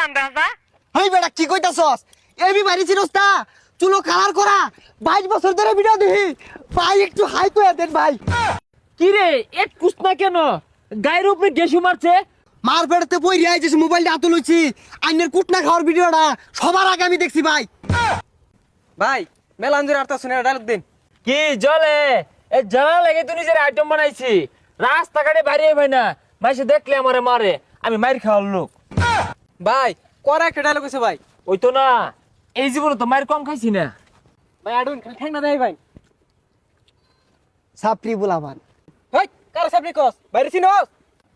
চুরালাম বেজা। হেই বেটা কি কইতাছস? এবি মারি চিরস তা চুলো কালার করা 22 বছর ধরে ভিডিও দেখি। ভাই একটু হাই কইয়া দেন ভাই। কি রে এক কুসনা কেন গায়ের উপরে গেসু মারছে? মার পেড়তে পইরি আই যে মোবাইলটা হাতে লইছি। আইনের কুটনা খাওয়ার ভিডিওটা সবার আগে আমি দেখছি ভাই। ভাই মেলাঞ্জুর আর্তা শুনে ডায়লগ দিন। কি জলে এ জ্বালা লেগে তুই নিজের আইটেম বানাইছি রাস্তাঘাটে বাইরে ভাই না মাইসে দেখলে আমারে মারে আমি মাইর খাওয়ার লোক। ভাই করা একটা ডায়লগ আছে ভাই। ওই তো না এই জীবনে তো মায়ের কম খাইছি না। ভাই আডুন ঠ্যাং না দেয় ভাই। সাপ্রি বুলামান হেই কার সাবনি কস বাইরে চিনোস?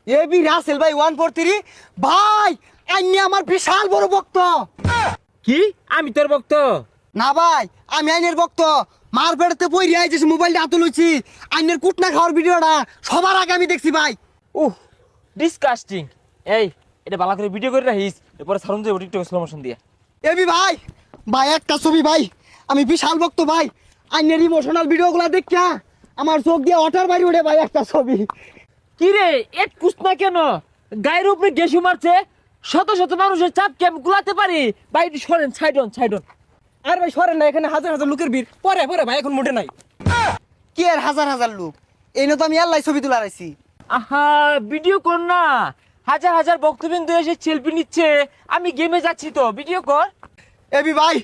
এবি রাসেল ভাই 143 ভাই আইনি আমার বিশাল বড় ভক্ত। কি আমি তোর ভক্ত? না ভাই আমি আইনের ভক্ত। মার পেড়তে পইরি আই যে মোবাইলটা হাতে লইছি। আইনের কুটনা খাওয়ার ভিডিওটা সবার আগে আমি দেখছি ভাই। উহ ডিসকাস্টিং। এই এটা ভালো করে ভিডিও করে রাখিস এরপরে সারুন যাবো টিকটক স্লো মোশন দিয়ে। এবি ভাই ভাই একটা ছবি ভাই আমি বিশাল ভক্ত ভাই। আইনের ইমোশনাল ভিডিওগুলো দেখা আমার চোখ দিয়ে ওঠার বাড়ি ওঠে ভাই একটা ছবি। কি রে এক কুসনা কেন গায়ের উপরে গেসু মারছে? শত শত মানুষের চাপকে আমি গুলাতে পারি ভাই একটু সরেন সাইডন। আর ভাই সরেন না, এখানে হাজার হাজার লোকের ভিড়। পরে পরে ভাই এখন মোটে নাই। কি আর হাজার হাজার লোক এই তো আমি আল্লাহ ছবি তুলা রাইছি। আহা ভিডিও কর না, হাজার হাজার ভক্তবৃন্দ এসে সেলফি নিচ্ছে, আমি গেমে যাচ্ছি তো ভিডিও কর। এবি ভাই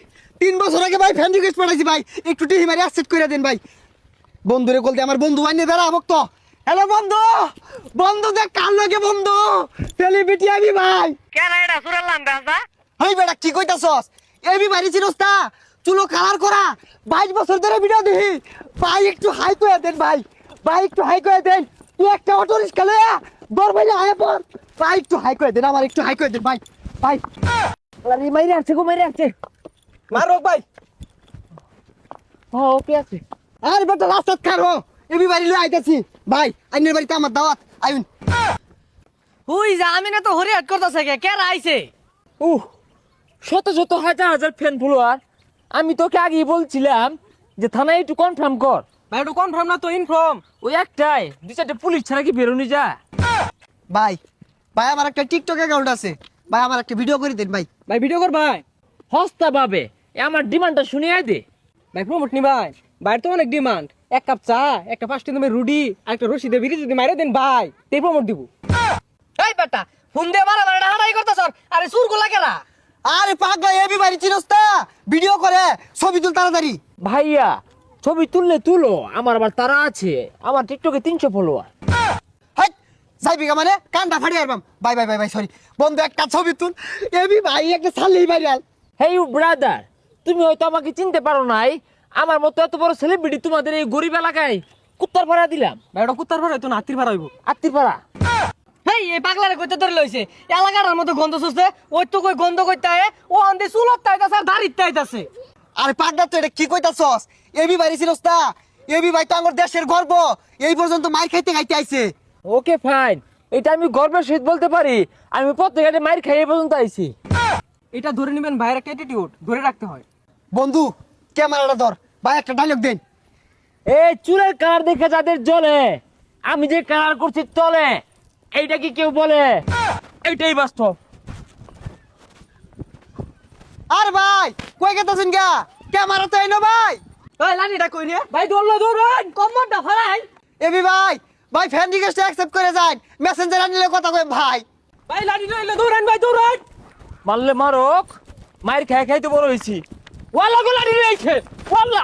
3 বছর আগে ভাই ফ্যান রিকোয়েস্ট পাঠাইছি ভাই একটু টিহি মারি অ্যাকসেপ্ট করে দেন ভাই। বন্ধুরে বলতে আমার বন্ধু আইনে বেড়া ভক্ত। হ্যালো বন্ধু বন্ধু দেখ কার লাগে বন্ধু সেলিব্রিটি আমি ভাই। কেন এটা চুরালাম বেজা? হেই বেটা কি কইতাছস? এবি মারি চিরস তা চুলো কালার করা 22 বছর ধরে ভিডিও দেখি। ভাই একটু হাই কইয়া দেন ভাই। ভাই একটু হাই কইয়া দেন। তুই একটা অটো রিক্সা লয়া দর ভাইলে আয় পর। ভাই একটু হাই কইয়া দেন আমার একটু হাই কইয়া দেন ভাই। ভাই আরে মাইরে আছে গো মাইরে আছে। মারক ভাই। ওকে আছে। আর বেটা রাস্তাত খারো এবি বাড়ি লই আইতাছি ভাই। আইনের বাড়িতে আমার দাওয়াত আইন। হুই যা আমি না তো হরিয়াট করতেছে কে আইছে? উহ শত শত হাজার হাজার ফ্যান ফলোয়ার। আমি তোকে আগেই বলছিলাম যে থানায় একটু কনফার্ম কর। ভাই ওটা কনফার্ম না তো ইনফর্ম। ওই একটাই 2-4টা পুলিশ ছাড়া কি বেরোনি যা। ভাই ভাই আমার একটা টিকটক অ্যাকাউন্ট আছে ভাই আমার একটা ভিডিও করে দেন ভাই। ভাই ভিডিও কর ভাই। হস্তা ভাবে আমার ডিমান্ডটা শুনিয়ে দে। ভাই প্রমোট নি ভাই। ভাইয়ের তো অনেক ডিমান্ড। 1 কাপ চা, একটা 5টি দামের রুটি আর একটা রশি দিয়ে বিড়ি যদি মাইরে দেন ভাই তেই প্রমোট দিব। এই বেটা ফোন দিয়ে মারা মারা হাঁটাই করতেছ। আরে সুর গোলা কেরা? আরে পাগলা এবি বাড়ি চিরস তা ভিডিও করে ছবি তুল তাড়াতাড়ি। ভাইয়া ছবি তুললে তুলো, আমার আবার তারা আছে, আমার টিকটকে 300 ফলোয়ার। হাই যাইবি গা মানে কান্দা ফাড়ি আরবাম। Bye bye bye bye sorry বন্ধু একটা ছবি তুল। এবি ভাই একটা ছাড়লেই ভাইরাল। হেই ব্রাদার তুমি হয়তো আমাকে চিনতে পারো নাই, আমার মতো এত বড় সেলিব্রিটি তোমাদের এই গরিব এলাকায় কুত্তার ভাড়া দিলাম। ভাই ওটা কুত্তার ভাড়া হইতো না আত্মীর ভাড়া হইব। আত্মীর ভাড়া। হেই এই পাগলারে কইতে ধরে লইছে এলাকার মতো গন্ধ শুষছে। ওই তো কই গন্ধ কইতে আয় ও আন্দে চুলত তাইতাছে আর দাড়িত তাইতাছে। আরে পাগলা তো এটা কি কইতাছস? এবি বাড়ি চিরস তা এবি ভাই তো আমার দেশের গর্ব। এই পর্যন্ত মাই খাইতে খাইতে আইছে। ওকে ফাইন, এটা আমি গর্বের সহিত বলতে পারি, আমি প্রত্যেকটা মাইর খাইয়ে পর্যন্ত আইছি। এটা ধরে নেবেন ভাইয়ের একটা অ্যাটিটিউড ধরে রাখতে হয়। বন্ধু ক্যামেরাটা ধর ভাই একটা ডায়লগ দেন। এই চুলের কালার দেখে যাদের জ্বলে, আমি যে কালার করছি চলে, এইটা কি কেউ বলে? এইটাই বাস্তব। আর ভাই কই গেতাছেন গা? ক্যামেরা তো আইনো ভাই। ওই লাঠিটা কই রে ভাই? দৌড়লো দৌড়ান কম্বরটা ফালাই। এবি ভাই ভাই ফ্যান রিকোয়েস্ট অ্যাকসেপ্ট করে যান। মেসেঞ্জার আনিলে কথা কই ভাই। ভাই লাঠিটা লইলো দৌড়ান ভাই দৌড়ান। মারলে মারক, মায়ের খাই খাইতে বড় হয়েছি। ওয়াল্লা গোলাডি রয়েছে ওয়াল্লা।